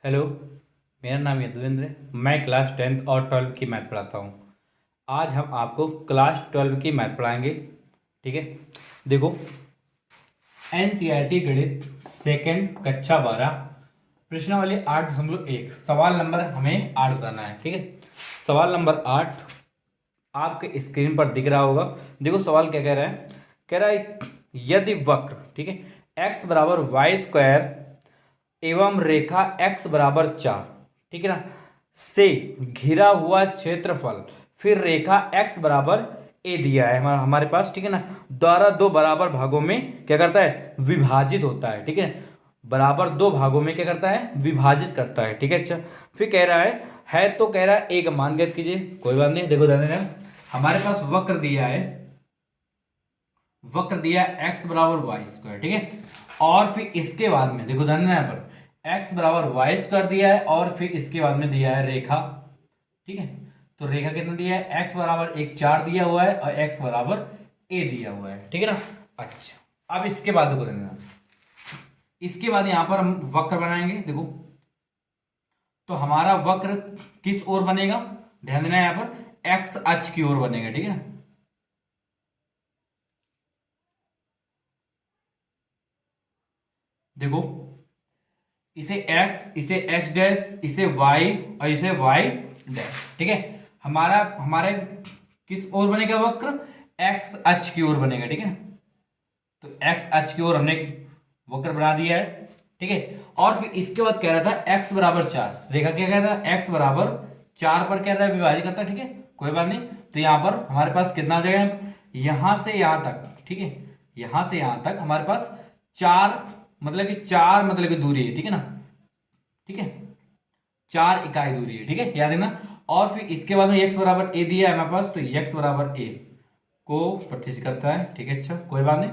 Hello. मेरा नाम यदुवेंद्र है। मैं क्लास 10th और 12th की मैथ पढ़ाता हूँ। आज हम आपको क्लास 12 की मैथ पढ़ाएंगे। ठीक है, देखो, एनसीईआरटी गणित सेकंड कक्षा 12 प्रश्नावली 8.1 सवाल नंबर हमें 8 बताना है। ठीक है, सवाल नंबर 8 आपके स्क्रीन पर दिख रहा होगा। देखो सवाल क्या कह रहा है। कह रहा है यदि वक्र, ठीक है, एक्स बराबर वाई स्क्वायर एवं रेखा x बराबर 4, ठीक है ना, से घिरा हुआ क्षेत्रफल, फिर रेखा x बराबर a दिया है हमारे पास, ठीक है ना, द्वारा दो बराबर भागों में क्या करता है, विभाजित होता है। ठीक है, बराबर दो भागों में क्या करता है, विभाजित करता है। ठीक है, अच्छा, फिर कह रहा है तो कह रहा है एक मान ज्ञात कीजिए। कोई बात नहीं, देखो ध्यान देना, हमारे पास वक्र दिया है, वक्र दिया एक्स बराबर वाई स्क्वायर, ठीक है, और फिर इसके बाद में देखो ध्यान देना, यहाँ पर एक्स बराबर वाई स्क्वायर दिया है और फिर इसके बाद में दिया है रेखा। ठीक है, तो रेखा कितना दिया है, एक्स बराबर एक 4 दिया हुआ है और एक्स बराबर ए दिया हुआ है। ठीक है ना, अच्छा, अब इसके बाद देखो ध्यान देना, इसके बाद यहां पर हम वक्र बनाएंगे। देखो, तो हमारा वक्र किस ओर बनेगा, ध्यान देना, यहां पर एक्स अक्ष की ओर बनेगा। ठीक है ना, देखो, इसे x डैश, इसे y और इसे y डैश। ठीक है, हमारा हमारे किस ओर बनेगा वक्र, x अक्ष की ओर बनेगा। ठीक है ना, तो x अक्ष की ओर हमने वक्र बना दिया है। ठीक है, और फिर इसके बाद कह रहा था x बराबर 4, रेखा क्या कह रहा था, x बराबर 4 पर कह रहा है विभाजित करता है। ठीक है, कोई बात नहीं, तो यहां पर हमारे पास कितना आ जाएगा, यहां से यहां तक, ठीक है, यहां से यहां तक हमारे पास 4 मतलब कि 4 मतलब कि दूरी है। ठीक है ना, ठीक है, 4 इकाई दूरी है। ठीक है, याद रखना, और फिर इसके बाद में x बराबर a दिया है हमारे पास, तो x बराबर a को प्रतिष्ठित करता है। ठीक है, अच्छा, कोई बात नहीं,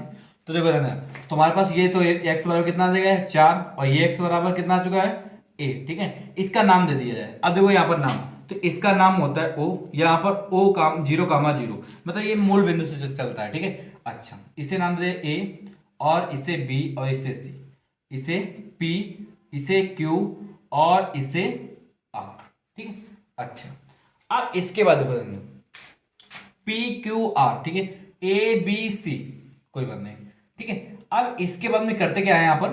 तो देखो ना, तो हमारे पास ये तो x बराबर कितना आ जाएगा 4 और ये x बराबर कितना आ चुका है a। ठीक है, इसका नाम दे दिया जाए। अब देखो यहाँ पर नाम, तो इसका नाम होता है o, यहाँ पर o काम 0,0 मतलब ये मूल बिंदु से चलता है। ठीक है, अच्छा, इसे नाम दे a और इसे b और इसे c, इसे p, इसे q और इसे r। ठीक है, अच्छा, अब इसके बाद देखो पी क्यू आर, ठीक है, ए बी सी, कोई बात नहीं। ठीक है, अब इसके बाद में करते क्या है यहां पर,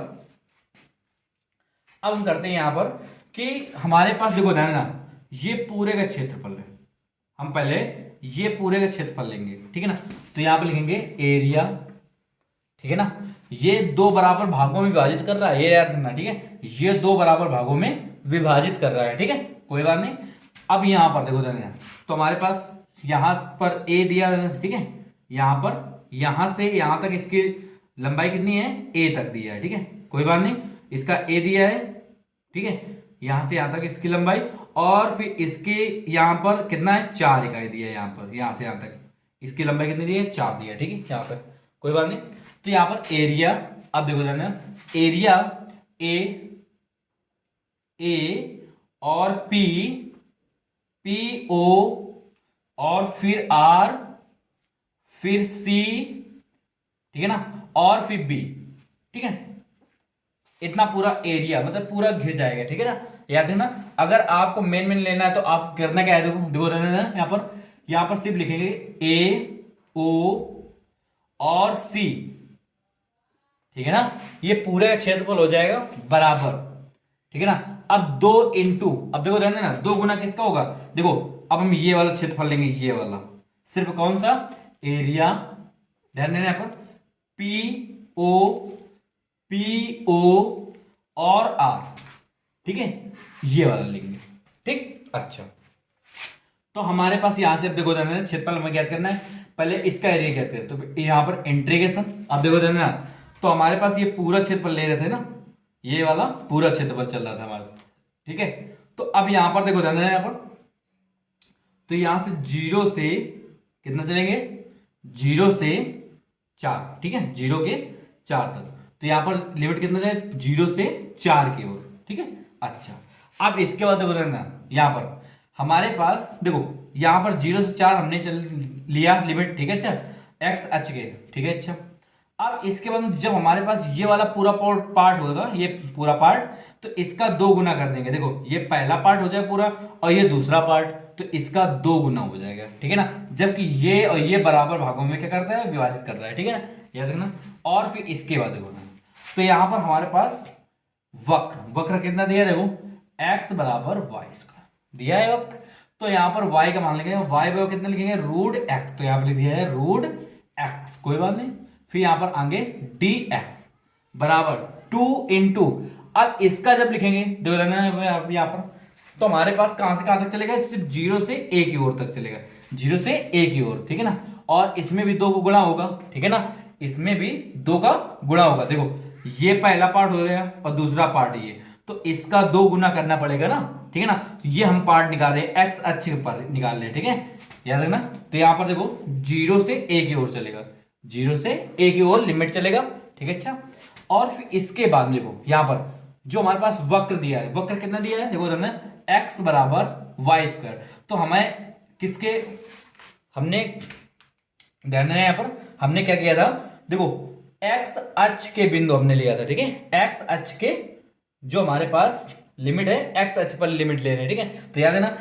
अब हम करते हैं यहां पर कि हमारे पास देखो ध्यान ना, ये पूरे का क्षेत्रफल है, हम पहले ये पूरे का क्षेत्रफल लेंगे। ठीक है ना, तो यहां पर लिखेंगे एरिया। ठीक है ना, ये दो बराबर भागों में विभाजित कर रहा है, ये याद रखना। ठीक है, ये दो बराबर भागों में विभाजित कर रहा है। ठीक है, कोई बात नहीं, अब यहां पर देखो ध्यान, तो हमारे पास यहां पर ए दिया है। ठीक है, यहां पर यहां से यहां तक इसकी लंबाई कितनी है, ए तक दिया है। ठीक है, कोई बात नहीं, इसका ए दिया है। ठीक है, यहां से यहां तक इसकी लंबाई, और फिर इसके यहां पर कितना है, 4 इकाई दिया है। यहां पर यहां से यहां तक इसकी लंबाई कितनी दी है, 4 दिया है। ठीक है, यहां तक, कोई बात नहीं, तो यहां पर एरिया, अब देखो जाना, एरिया ए, ए और पी, पी ओ और फिर आर, फिर सी, ठीक है ना, और फिर बी। ठीक है, इतना पूरा एरिया मतलब पूरा घिर जाएगा। ठीक है ना, याद रखना, अगर आपको मेन मेन लेना है तो आप करना क्या है, देखो देखो यहां पर सिर्फ लिखेंगे ए ओ और सी। ठीक है ना, ये पूरे का क्षेत्रफल हो जाएगा बराबर। ठीक है ना, अब दो इंटू, अब देखो ध्यान देना, दो गुना किसका होगा, देखो, अब हम ये वाला क्षेत्रफल लेंगे, ये वाला सिर्फ कौन सा, एरिया, ध्यान देना यहाँ पर पी ओ और आर। ठीक है, ये वाला लेंगे। ठीक, अच्छा, तो हमारे पास यहां से अब देखो ध्यान देना, क्षेत्रफल हमें ज्ञात करना है, पहले इसका एरिया ज्ञात करें, तो यहां पर इंटीग्रेशन, अब देखो ध्यान देना, तो हमारे पास ये पूरा क्षेत्रफल ले रहे थे ना, ये वाला पूरा क्षेत्रफल चल रहा था हमारा। ठीक है, तो अब यहां पर देखो ध्यान देना, यहां पर तो यहां से 0 से कितना चलेंगे, 0 से 4। ठीक है, 0 के 4 तक, तो यहां पर लिमिट कितना जाए, 0 से 4 की ओर। ठीक है, अच्छा, अब इसके बाद देखो देखना, यहां पर हमारे पास देखो, यहां पर 0 से 4 हमने चल लिया लिमिट। ठीक है, अच्छा, एक्स अच के। ठीक है, अच्छा, अब इसके बाद जब हमारे पास ये वाला पूरा पार्ट होगा, ये पूरा पार्ट, तो तो इसका 2 गुना कर देंगे। देखो ये पहला पार्ट हो जाए पूरा और ये दूसरा पार्ट, तो इसका 2 गुना हो जाएगा, ठीक है ना। जबकि ये और ये बराबर भागों में क्या करता है, विभाजित कर रहा है, ठीक है ना, याद रखना। और फिर इसके बाद देखो, तो यहां पर हमारे पास वक्र कितना दिया है, देखो x बराबर वाई स्क्वायर दिया है वक्र। तो यहां पर y का मान लिखेंगे, y बराबर कितना लिखेंगे, रूट x, तो यहां पर लिख दिया है रूट x, कोई बात नहीं। फिर यहां पर आगे dx बराबर 2 इंटू, अब इसका जब लिखेंगे देखो यहां पर, तो हमारे पास कहां से कहां तक चलेगा, सिर्फ 0 से a की ओर तक चलेगा, 0 से a की ओर, ठीक है ना। और इसमें भी 2 को गुणा होगा, ठीक है ना, इसमें भी 2 का गुणा होगा। देखो ये पहला पार्ट हो गया और दूसरा पार्ट ये, तो इसका 2 गुना करना पड़ेगा ना, ठीक है ना। तो ये हम पार्ट निकाल रहे हैं, एक्स अक्ष पर निकाल रहे हैं, ठीक है, याद रखना। तो यहां पर देखो 0 से a की ओर चलेगा, 0 से a की ओर लिमिट चलेगा, ठीक है। अच्छा, और फिर इसके बाद देखो यहां पर जो हमारे पास वक्र दिया है, वक्र कितना दिया है, देखो हमने x बराबर वाई स्क्वायर, तो हमें किसके, हमने ध्यान देना, यहां पर हमने क्या किया था, देखो x अक्ष के बिंदु हमने लिया था, ठीक है, x अक्ष के जो हमारे पास लिमिट है, x अक्ष पर लिमिट ले रहे हैं, ठीक है। तो याद है ना,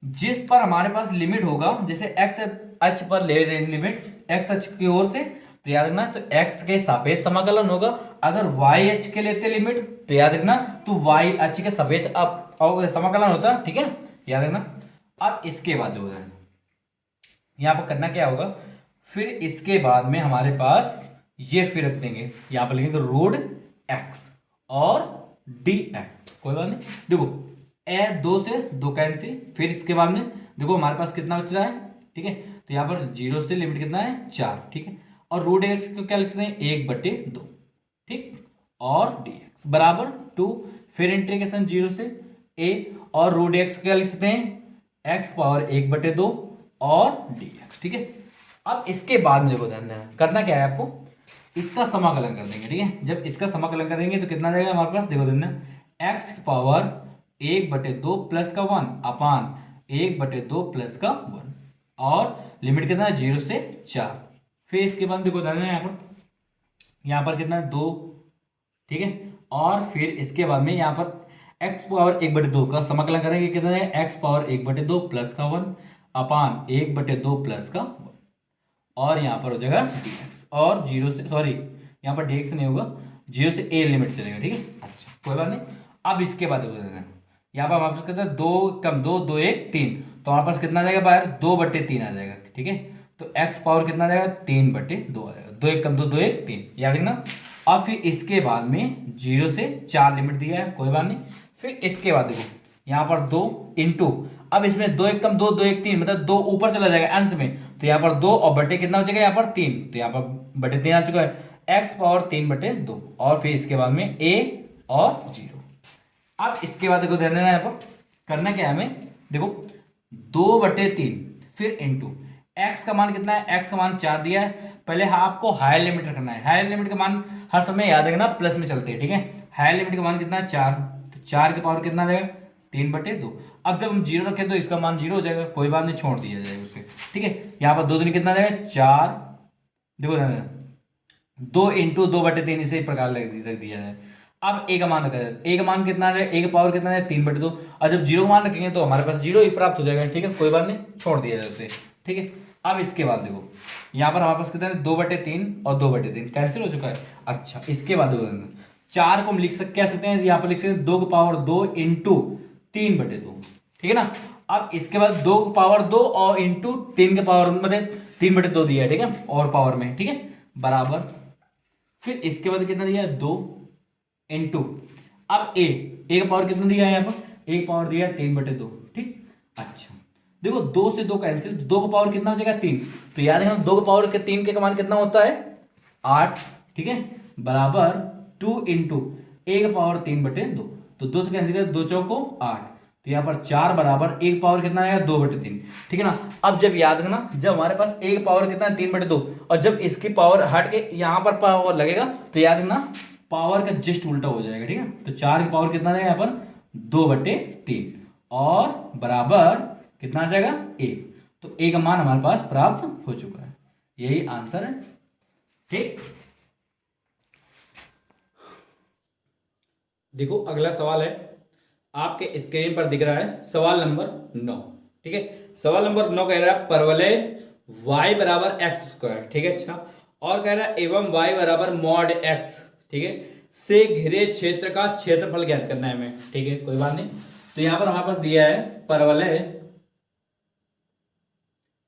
जिस पर हमारे पास लिमिट होगा, जैसे x अक्ष पर ले रहे हैं लिमिट x अक्ष की ओर से, तो याद रखना, तो x के सापेक्ष समाकलन होगा। अगर y अक्ष के लेते लिमिट, तो याद रखना, तो y अक्ष के सापेक्ष समाकलन होता, ठीक है, याद रखना। अब इसके बाद जो है यहां पर करना क्या होगा, फिर इसके बाद में हमारे पास ये फिर रख देंगे, यहां पर लिखेंगे रूट x और dx, कोई बात नहीं। देखो दो से दो कैंसिल, फिर इसके बाद में देखो हमारे पास कितना बच रहा है, ठीक है, तो यहां पर 0 से लिमिट कितना है 4, ठीक है, और रूट एक्स को क्या लिख सकते हैं 1/2, ठीक, और dx बराबर 2, फिर इंटीग्रेशन 0 से a, और रूट एक्स को क्या लिख सकते हैं x पावर 1/2 और dx, ठीक है। अब इसके बाद में देखो ध्यान देना, करना क्या है आपको, इसका समाकलन कर देंगे, ठीक है। जब इसका समाकलन करेंगे तो कितना जाएगा हमारे पास, देखो देना, x की पावर 1/2 प्लस का 1 अपान 1/2 प्लस का 1, और लिमिट कितना है 0 से 4। फिर इसके बाद देखो ध्यान देना, यहाँ पर कितना है 2, ठीक है, और फिर इसके बाद में यहाँ पर x पावर 1/2 का समाकलन करेंगे, कितना है x पावर 1/2 प्लस का 1 अपान 1/2 प्लस का 1, और यहाँ पर हो जाएगा dx, और 0 से, सॉरी यहाँ पर dx नहीं होगा, 0 से a लिमिट चलेगा, ठीक है। अच्छा, कोई बात नहीं। अब इसके बाद यहाँ पर हमारे पास कितना 2 कम 2 2 1 3, तो हमारे पास कितना आ जाएगा बाहर 2/3 आ जाएगा, ठीक है। तो x पावर कितना आ जाएगा 3/2 आ जाएगा, 2 1 कम 2 2 1 3, याद रखना। अब फिर इसके बाद में 0 से 4 लिमिट दिया है, कोई बात नहीं। फिर इसके बाद देखो यहाँ पर 2 इंटू, अब इसमें 2 1 कम 2 2 1 3, मतलब 2 ऊपर चला जाएगा अंश में, तो यहाँ पर 2 और बटे कितना हो जाएगा यहाँ पर 3, तो यहाँ पर बटे 3 आ चुका है, x पावर 3/2, और फिर इसके बाद में a और 0। अब इसके बाद देखो ध्यान देना, यहाँ पर करना क्या है हमें, देखो 2/3 फिर इंटू x का मान कितना है, x का मान 4 दिया है। पहले आपको हायर लिमिट रखना है, हायर लिमिट का मान हर समय याद रखना प्लस में चलते हैं, ठीक है। हायर लिमिट का मान कितना है 4, तो 4 की पावर कितना आ जाएगा 3/2। अब जब हम 0 रखें तो इसका मान 0 हो जाएगा, कोई बात नहीं, छोड़ दिया जाएगा उससे, ठीक है। यहाँ पर 2 दिन कितना आ जाएगा 4, देखो 2 इंटू 2/3 इसे प्रकार रख दिया जाए। अब a का मान रखा जाए, a का मान कितना आ जाएगा, a का पावर कितना है 3/2, और जब 0 का मान रखेंगे तो हमारे पास 0 ही प्राप्त हो जाएगा, ठीक है, कोई बात नहीं, छोड़ दिया जाए उसे, ठीक है। अब इसके बाद देखो यहाँ पर हमारे पास कितना है 2/3 और 2/3 कैंसिल हो चुका है। अच्छा, इसके बाद 4 को हम लिख सकते, क्या सकते हैं, यहाँ पर लिख सकते हैं 2 की पावर 2 इंटू 3/2, ठीक है ना। अब इसके बाद 2 की पावर 2 और इंटू 3 के पावर मतलब 3/2 दिया है, ठीक है, और पावर में, ठीक है, बराबर। फिर इसके बाद कितना दिया है 2 इंटू, अब a का पावर कितना दिया है यहाँ पर, a का पावर दिया है 3/2, ठीक। अच्छा, देखो 2 से 2 कैंसिल, 2 का पावर कितना हो जाएगा 3, तो याद रखना 2 का पावर के 3 के मान कितना होता है 8, ठीक है, बराबर 2 इंटू a का पावर 3/2, तो 2 से कैंसिल कर 2 चौको 8, तो यहाँ पर 4 बराबर एक पावर कितना आएगा 2/3, ठीक है ना। अब जब याद रखना, जब हमारे पास एक पावर कितना है 3/2, और जब इसकी पावर हट के यहाँ पर पावर लगेगा, तो याद रखना पावर का जस्ट उल्टा हो जाएगा, ठीक है। तो 4 की पावर कितना आएगा यहाँ पर 2/3, और बराबर कितना आ जाएगा a, तो a का मान हमारे पास प्राप्त हो चुका है, यही आंसर है, ठीक। देखो अगला सवाल है, आपके स्क्रीन पर दिख रहा है सवाल नंबर 9। ठीक है, सवाल नंबर 9 कह रहा है परवलय y बराबर एक्स स्क्वायर। ठीक है, अच्छा, और कह रहा है एवं y बराबर मॉड x, ठीक है, से घिरे क्षेत्र का क्षेत्रफल ज्ञात करना है हमें। ठीक है, कोई बात नहीं। तो यहां पर हमारे पास दिया है परवलय,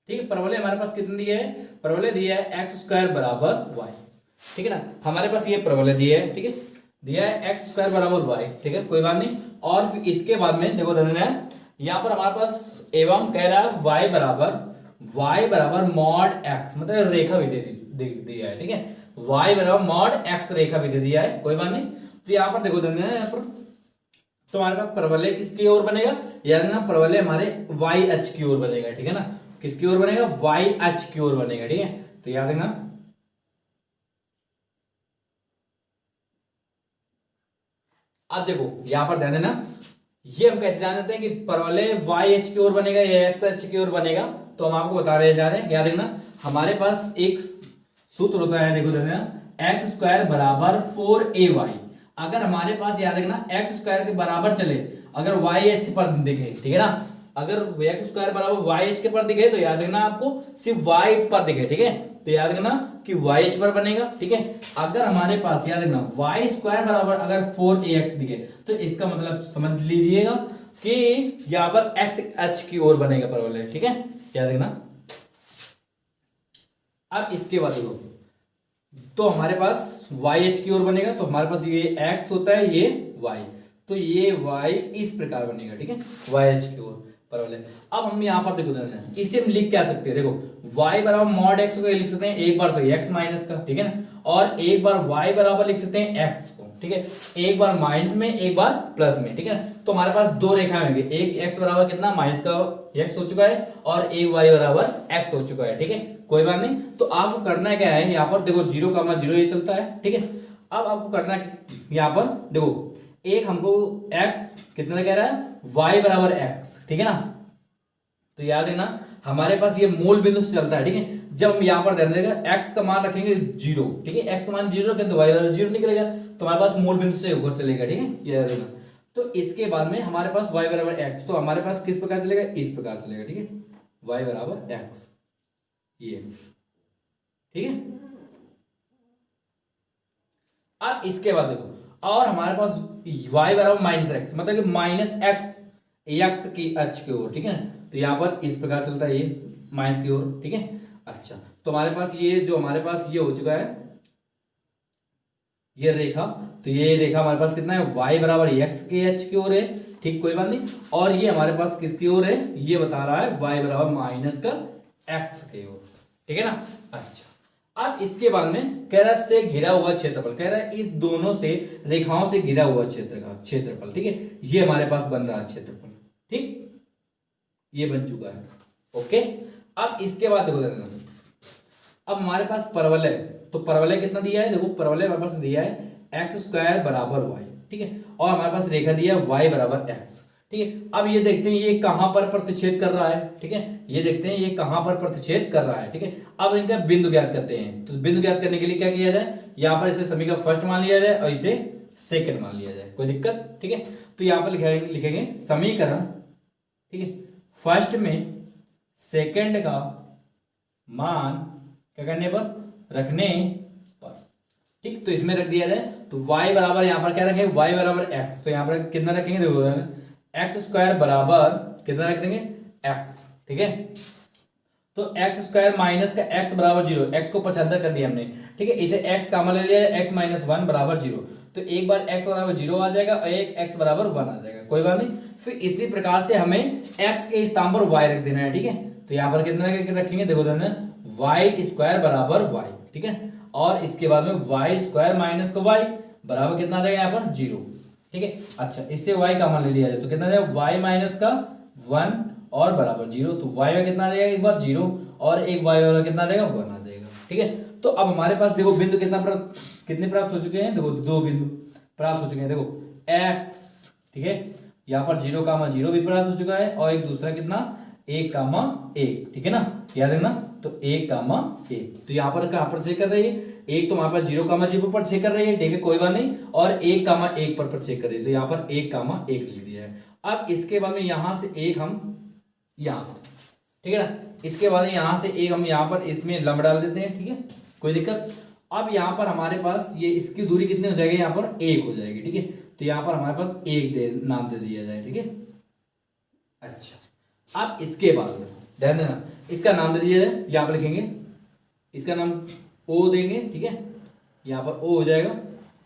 ठीक है, परवलय हमारे पास कितने दिया है, परवलय दिया है एक्स स्क्वायर बराबर वाई। ठीक है ना, हमारे पास ये परवलय दिया है, ठीक है, दिया है एक्स स्क्वायर बराबर वाई। ठीक है, कोई बात नहीं। और फिर इसके बाद में देखो ध्यान देना, यहाँ पर हमारे पास एवं कह रहा है वाई बराबर मॉड एक्स, मतलब रेखा भी दिया है। ठीक है, वाई बराबर मॉड एक्स रेखा भी दे दिया है, कोई बात नहीं। तो यहाँ पर देखो ध्यान देना, यहाँ पर तो हमारे पास परवलय किसकी ओर बनेगा, यानी ना परवलय हमारे वाई एच की ओर बनेगा। ठीक है ना, किसकी ओर बनेगा, वाई एच की ओर बनेगा। ठीक है, तो याद रखना। अब देखो यहां पर ध्यान देना, ये हम कैसे जान देते हैं कि परवलय वाई एच की ओर बनेगा या एक्स एच की ओर बनेगा, तो हम आपको बता रहे जा रहे हैं। याद रखना, हमारे पास एक सूत्र होता है, देखो ध्यान देना, एक्स स्क्वायर बराबर 4ay। अगर हमारे पास याद रखना एक्स स्क्वायर के बराबर चले, अगर वाई एच पर दिखे, ठीक है ना, अगर एक्स स्क्वायर बराबर वाई एच के पर दिखे तो याद रखना आपको सिर्फ वाई पर दिखे। ठीक है, तो याद रखना कि वाई एच पर बनेगा। ठीक है, अगर हमारे पास याद रखना वाई स्क्वायर बराबर अगर 4ax दिखे, तो इसका मतलब समझ लीजिएगा कि यहां पर एक्स एच की ओर बनेगा परवलय। ठीक है, याद रखना। अब इसके बाद देखो, तो हमारे पास वाई एच की ओर बनेगा, तो हमारे पास ये एक्स होता है, ये वाई, तो ये वाई इस प्रकार बनेगा। ठीक है, वाई एच की ओर परवलय। अब हम यहाँ पर देखो, इसे हम लिख क्या सकते हैं, देखो वाई बराबर मॉड एक्स को लिख सकते हैं, एक बार तो एक्स माइनस का, ठीक है ना, और एक बार वाई बराबर लिख सकते हैं एक्स को। ठीक है, एक बार माइनस में, एक बार प्लस में। ठीक है, तो हमारे पास दो रेखाएं होंगी, एक एक्स बराबर कितना माइनस का एक्स हो चुका है, और एक वाई बराबर एक्स हो चुका है। ठीक है, कोई बात नहीं। तो आपको करना क्या है, यहाँ पर देखो 0,0 ये चलता है। ठीक है, अब आपको करना है, यहाँ पर देखो एक हमको x कितना कह रहा है, y बराबर x। ठीक है ना, तो याद है ना हमारे पास ये मूल बिंदु से चलता है। ठीक है, जब हम यहाँ पर ध्यान देगा x का मान रखेंगे 0, ठीक है, x का मान 0 रखें तो y बराबर 0 निकलेगा, तो हमारे पास मूल बिंदु से ऊपर चलेगा। ठीक है, ये याद रखना। तो इसके बाद में हमारे पास y बराबर x, तो हमारे पास किस प्रकार चलेगा, इस प्रकार चलेगा। ठीक है, y बराबर x, ये, ठीक है। अब इसके बाद देखो, और हमारे पास y बराबर माइनस एक्स, मतलब कि माइनस एक्स की अक्ष की ओर। ठीक है, तो यहाँ पर इस प्रकार चलता है, ये माइनस की ओर। ठीक है, अच्छा, तो हमारे पास ये जो हमारे पास ये हो चुका है, ये रेखा, तो ये रेखा हमारे पास कितना है, y बराबर एक्स के अक्ष की ओर है। ठीक, कोई बात नहीं। और ये हमारे पास किसकी ओर है, ये बता रहा है y बराबर माइनस का एक्स की ओर। ठीक है ना, अच्छा। अब इसके बाद में कह रहा है से घिरा हुआ क्षेत्रफल, कह रहा है इस दोनों से रेखाओं से घिरा हुआ क्षेत्र का क्षेत्रफल। ठीक है, ये हमारे पास बन रहा है क्षेत्रफल। ठीक, ये बन चुका है। ओके, अब इसके बाद देखो, अब हमारे पास परवलय, तो परवलय कितना दिया है, देखो परवलय हमारे पास दिया है एक्स स्क्वायर बराबर वाई। ठीक है, और हमारे पास रेखा दिया है वाई बराबर एक्स। ठीक है, अब ये देखते हैं ये कहां पर प्रतिच्छेद कर रहा है। ठीक है, ये देखते हैं ये कहां पर प्रतिच्छेद कर रहा है। ठीक है, अब इनका बिंदु ज्ञात करते हैं। तो बिंदु ज्ञात करने के लिए क्या किया जाए, यहाँ पर इसे सभी का फर्स्ट मान लिया जाए और इसे सेकंड मान लिया जाए, कोई दिक्कत। ठीक है, तो यहाँ पर लिखेंगे समीकरण, ठीक है, फर्स्ट में सेकंड का मान क्या करने पर, रखने पर। ठीक, तो इसमें रख दिया जाए, तो y बराबर यहाँ पर क्या रखेंगे, y बराबर x, तो यहाँ पर कितना रखेंगे, देखो एक्स स्क्वायर बराबर कितना रख देंगे, x। ठीक है, तो एक्स स्क्वायर माइनस का x बराबर 0, x को 75 कर दिया हमने। ठीक है, इसे x कॉमन ले लिया, x माइनस 1 बराबर 0, तो एक बार x बराबर 0 आ जाएगा और एक x बराबर 1 आ जाएगा, कोई बात नहीं। फिर इसी प्रकार से हमें x के स्थान पर y रख देना है। ठीक है, तो यहाँ पर कितना रखेंगे, देखो y स्क्वायर बराबर y। ठीक है, और इसके बाद में y स्क्वायर माइनस का y बराबर कितना आ जाएगा, यहाँ पर 0। ठीक है, अच्छा, इससे y कॉमन ले लिया जाए तो कितना आ जाएगा, y माइनस का 1 और बराबर 0, तो y में कितना आ जाएगा, एक बार 0 और एक y वाला कितना आ जाएगा, 1 आ जाएगा। ठीक है, तो अब हमारे पास देखो बिंदु कितने प्राप्त हो चुके हैं, देखो दो बिंदु प्राप्त हो चुके हैं। देखो x, ठीक है, यहाँ पर 0,0 भी प्राप्त हो चुका है, और एक दूसरा कितना 1 कामा 1, ठीक है ना, याद रखना। तो 1 कामा 1, तो यहाँ पर कहाँ पर चेक कर रही है, एक तो हमारे पास 0 कामा 0 पर चेक कर रही है, ठीक है, कोई बात नहीं, और 1 कामा 1 पर चेक कर रही है, तो यहाँ पर 1 कामा 1 लिख दिया है। अब इसके बाद में यहाँ से एक हम यहाँ, ठीक है ना, इसके बाद यहाँ से एक हम यहाँ पर इसमें लंब डाल देते हैं, ठीक है, कोई दिक्कत। अब यहाँ पर हमारे पास ये इसकी दूरी कितनी हो जाएगी, यहाँ पर 1 हो जाएगी, ठीक है, तो यहाँ पर हमारे पास 1 नाम दे दिया जाए, ठीक है। अच्छा, अब इसके बाद में ध्यान देना, इसका नाम दे दिया जाए, यहाँ पर लिखेंगे, इसका नाम O देंगे, ठीक है, यहाँ पर O हो जाएगा,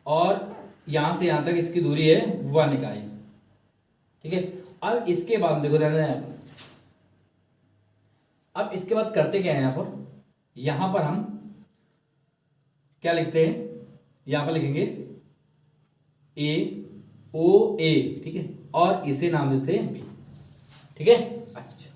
और यहाँ से यहाँ तक इसकी दूरी है 1 इकाई, ठीक है। अब इसके बाद देखो ध्यान देना, अब इसके बाद करते क्या है, यहाँ पर हम क्या लिखते हैं, यहाँ पर लिखेंगे AOA, ठीक है, और इसे नाम देते हैं B, ठीक है। अच्छा,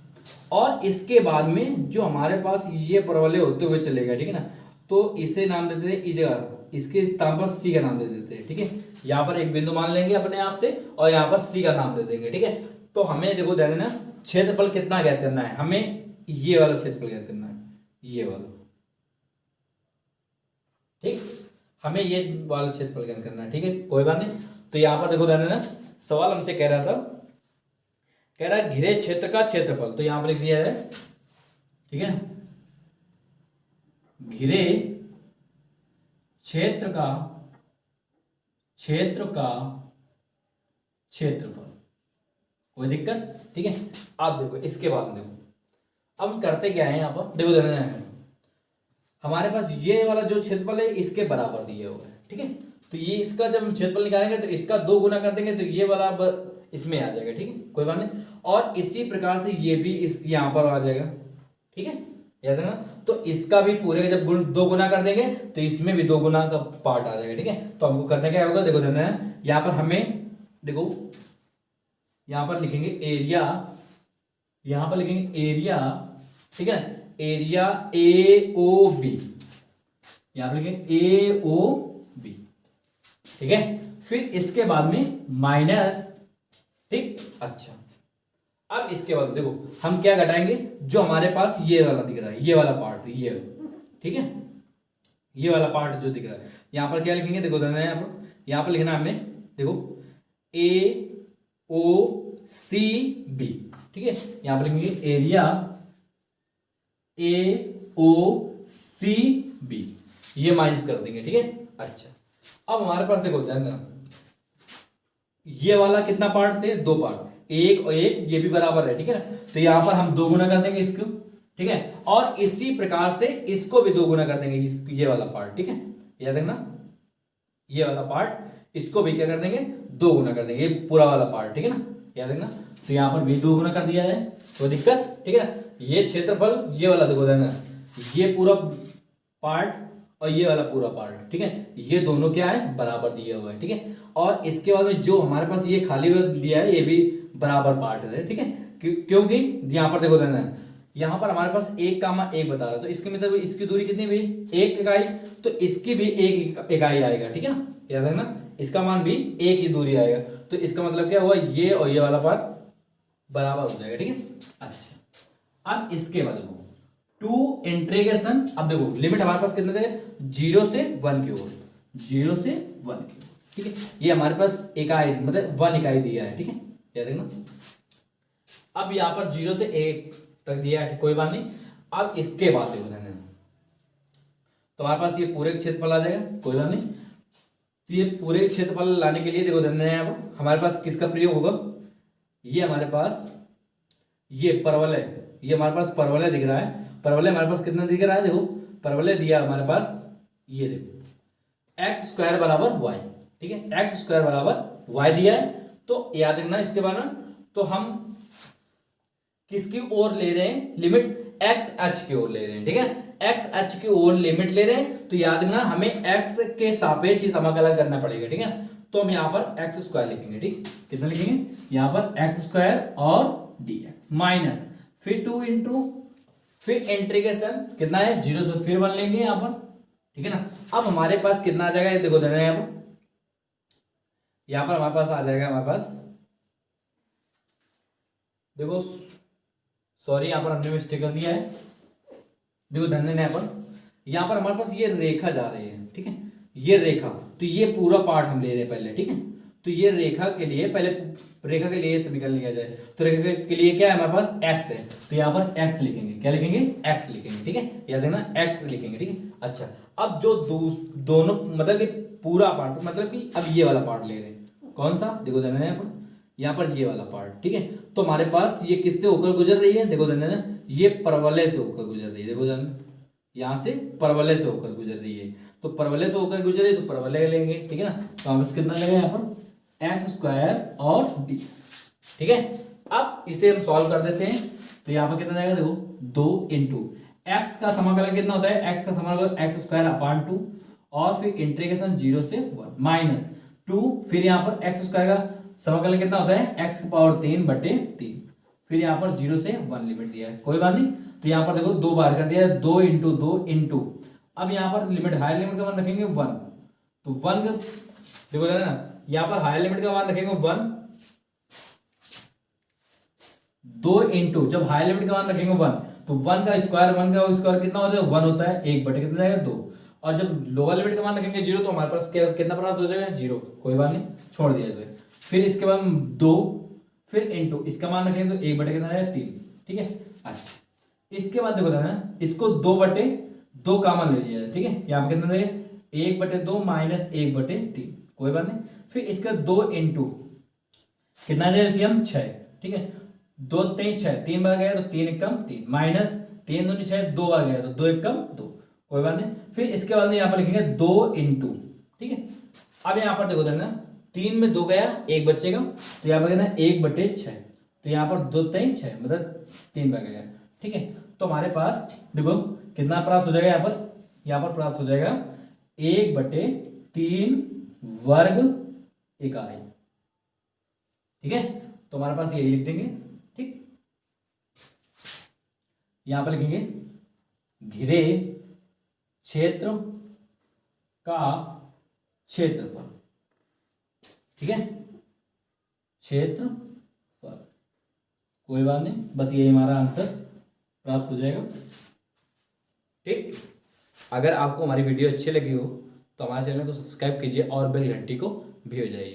और इसके बाद में जो हमारे पास ये परवलय होते हुए चलेगा, ठीक है ना, तो इसे नाम देते हैं इस जगह, इसके स्थान पर C का नाम दे देते हैं, ठीक है। यहाँ पर एक बिंदु मान लेंगे अपने आप से, और यहाँ पर C का नाम दे देंगे, ठीक है। तो हमें देखो ध्यान देना, क्षेत्रफल कितना ज्ञात करना है, हमें ये वाला क्षेत्रफल ज्ञात करना है, ये वाला, ठीक, हमें ये वाला क्षेत्रफल ज्ञात करना है, ठीक है, कोई बात नहीं। तो यहाँ पर देखो ध्यान देना, सवाल हमसे कह रहा था, कह रहा है घिरे क्षेत्र का क्षेत्रफल, तो यहाँ पर लिख दिया है, ठीक है, घिरे क्षेत्र का क्षेत्रफल, कोई दिक्कत, ठीक है। आप देखो इसके बाद में देखो, अब हम करते क्या है, यहाँ पर देखो ध्यान देना, हमारे पास ये वाला जो क्षेत्रफल है इसके बराबर दिया हुआ है, ठीक है, तो ये इसका जब हम क्षेत्रफल निकालेंगे तो इसका 2 गुना कर देंगे, तो ये वाला इसमें आ जाएगा, ठीक है, कोई बात नहीं। और इसी प्रकार से ये भी इस यहाँ पर आ जाएगा, ठीक है, याद है ना। तो इसका भी पूरे का जब 2 गुना कर देंगे तो इसमें भी 2 गुना का पार्ट आ जाएगा, ठीक है। तो हमको करना क्या होगा, देखो ध्यान देना, यहाँ पर हमें देखो, यहाँ पर लिखेंगे एरिया, यहाँ पर लिखेंगे एरिया, ठीक है, एरिया AOB, यहाँ पर लिखेंगे AOB, ठीक है। फिर इसके बाद में माइनस, ठीक, अच्छा, अब इसके बाद देखो हम क्या घटाएंगे, जो हमारे पास ये वाला दिख रहा है, ये वाला पार्ट, ये, ठीक है, ये वाला पार्ट जो दिख रहा है, यहाँ पर क्या लिखेंगे, देखो यहाँ पर लिखना हमें, देखो AOCB, ठीक है, यहाँ पर लिखेंगे एरिया AOCB, ये माइनस कर देंगे, ठीक है। अच्छा, अब हमारे पास देखो ध्यान देना, ये वाला कितना पार्ट थे, 2 पार्ट, 1 और 1, ये भी बराबर है, ठीक है ना, तो यहां पर हम 2 गुना कर देंगे इसको, ठीक है, और इसी प्रकार से इसको भी 2 गुना कर देंगे, ये वाला पार्ट, ठीक है, याद रखना, ये वाला पार्ट इसको भी क्या कर देंगे, 2 गुना कर देंगे, ये पूरा वाला पार्ट, ठीक है ना, याद रखना। तो यहाँ पर भी 2 गुना कर दिया है, कोई दिक्कत, ठीक है ना। ये क्षेत्रफल ये वाला देखो देना, ये पूरा पार्ट और ये वाला पूरा पार्ट, ठीक है, ये दोनों क्या है, बराबर दिया हुआ है, ठीक है। और इसके बाद में जो हमारे पास ये खाली दिया है, ये भी बराबर पार्ट है, ठीक है, क्योंकि यहाँ पर देखो देना, यहाँ पर हमारे पास 1 कामा 1 बता रहा है, तो इसके मतलब इसकी दूरी कितनी हुई, 1 इकाई, तो इसकी भी 1 इकाई आएगा, ठीक है ना, याद रखना, इसका मान भी 1 ही दूरी आएगा, तो इसका मतलब क्या हुआ, ये और ये वाला पार्ट बराबर हो जाएगा, ठीक है। अच्छा, अब इसके बाद देखो 2 इंटीग्रेशन, अब देखो लिमिट हमारे पास कितने थे, 0 से 1 की ओर, 0 से 1 की ओर, ठीक है, ये हमारे पास इकाई मतलब 1 इकाई दिया है, ठीक है, याद रखना। अब यहाँ पर 0 से 1 तक दिया है, कोई बात नहीं। अब इसके बाद देखो ध्यान देना, तो हमारे पास ये पूरे क्षेत्रफल आ जाएगा, कोई बात नहीं। तो ये पूरे क्षेत्रफल लाने के लिए देखो ध्यान देना, अब हमारे पास किसका प्रयोग होगा, ये हमारे पास ये परवलय, ये हमारे पास परवलय दिख रहा है, परवलय हमारे पास कितना दिख रहा है, देखो परवलय दिया हमारे पास, ये देखो x² बराबर y, ठीक है, x² बराबर y दिया है। तो याद रखना इसके बाद ना, तो हम किसकी ओर ले रहे हैं, लिमिट x h की ओर ले रहे हैं, ठीक है, x h की ओर लिमिट ले रहे हैं, तो याद रखना हमें x के सापेक्ष ही समाकलन करना पड़ेगा, ठीक है। तो हम यहाँ पर x² लिखेंगे, ठीक, कितना लिखेंगे, यहाँ पर x² और dx माइनस फिर 2 इंटू, फिर इंटीग्रेशन कितना है, 0 से फिर 1 लेंगे यहाँ पर, ठीक है ना। अब हमारे पास कितना आ जाएगा, ये देखो देना, यहाँ पर हमारे पास आ जाएगा, हमारे पास देखो सॉरी यहाँ पर हमने मिस्टेक कर दिया है। देखो ध्यान देना यहाँ पर हमारे पास ये रेखा जा रही है, ठीक है, ये रेखा, तो ये पूरा पार्ट हम ले रहे हैं पहले, ठीक है। तो ये रेखा के लिए पहले रेखा के लिए समीकरण लिया जाए, तो रेखा के लिए क्या है हमारे पास x है, तो यहाँ पर x लिखेंगे, क्या लिखेंगे, x लिखेंगे, ठीक है, याद रखना x लिखेंगे, ठीक है। अच्छा, अब जो दोनों मतलब कि पूरा पार्ट, मतलब कि अब ये वाला पार्ट ले रहे हैं, कौन सा, देखो देना यहाँ पर ये वाला पार्ट, ठीक है। तो हमारे पास ये किससे होकर गुजर रही है, देखो देना ये परवलय से होकर गुजर रही है, देखो यहाँ से परवलय से होकर गुजर रही है, तो परवलय से होकर गुजर रही है तो परवलय लेंगे, ठीक है ना। तो हम कितना लगेगा यहाँ पर एक्स स्क्वायर और डी, ठीक है। अब इसे हम सॉल्व कर देते हैं, तो यहाँ पर कितना जाएगा, देखो 2 इंटू एक्स का समाकलन कितना होता है, एक्स का समाकलन एक्स स्क्वायर अपॉन 2 और फिर इंटीग्रेशन 0 से 1 माइनस 2, फिर यहाँ पर एक्स स्क्वायर का समाकलन कितना होता है, एक्स की पावर 3/3, फिर यहाँ पर 0 से 1 लिमिट दिया है, कोई बात नहीं। तो यहाँ पर देखो 2 बार कर दिया है, 2 इंटू 2 इंटू, अब यहाँ पर लिमिट हायर लिमिट का मान रखेंगे 1, तो 1 देखो ना, यहाँ पर हायर लिमिट का मान रखेंगे 1, 2 इंटू, जब हायर लिमिट का मान रखेंगे 1 तो 1 का स्क्वायर कितना होता है, 1 होता है, 1 कितना जाएगा 2, और जब लोअर लिमिट का मान रखेंगे 0 तो हमारे पास कितना प्राप्त हो जाएगा, 0, कोई बात नहीं, छोड़ दिया जाए। फिर इसके बाद 2, फिर इंटू इसका मान रखेंगे तो 1 कितना जाएगा 3, ठीक है। अच्छा, इसके बाद देखो ना, इसको 2/2 कॉमन ले लिया जाए, ठीक है, यहाँ पर कितना जाएगा 1/2 माइनस 1/3, कोई बात नहीं। फिर इसका 2 इंटू कितना जाएगा एलसीएम 6, ठीक है, 2 3 6, 3 बार गया तो 3 एकम 3 माइनस 3 दूनी 6, 2 बार गया तो 2 एकम 2, कोई बात नहीं। फिर इसके बाद में यहाँ पर लिखेंगे 2 इंटू, ठीक है। अब यहाँ पर देखो देना 3 में 2 गया, 1 बचेगा, तो यहाँ पर कहना 1/6, तो यहाँ पर 2 3 6 मतलब 3 बार गया, ठीक है। तो हमारे पास देखो कितना प्राप्त हो जाएगा, यहाँ पर प्राप्त हो जाएगा 1/3 वर्ग इकाई, ठीक है। तो हमारे पास यही लिख देंगे, ठीक। यहां पर लिखेंगे घिरे क्षेत्र का क्षेत्रफल, ठीक है, क्षेत्रफल, कोई बात नहीं, बस यही हमारा आंसर प्राप्त हो जाएगा, ठीक। अगर आपको हमारी वीडियो अच्छी लगी हो तो हमारे चैनल को सब्सक्राइब कीजिए और बेल घंटी को भी हो जाइए।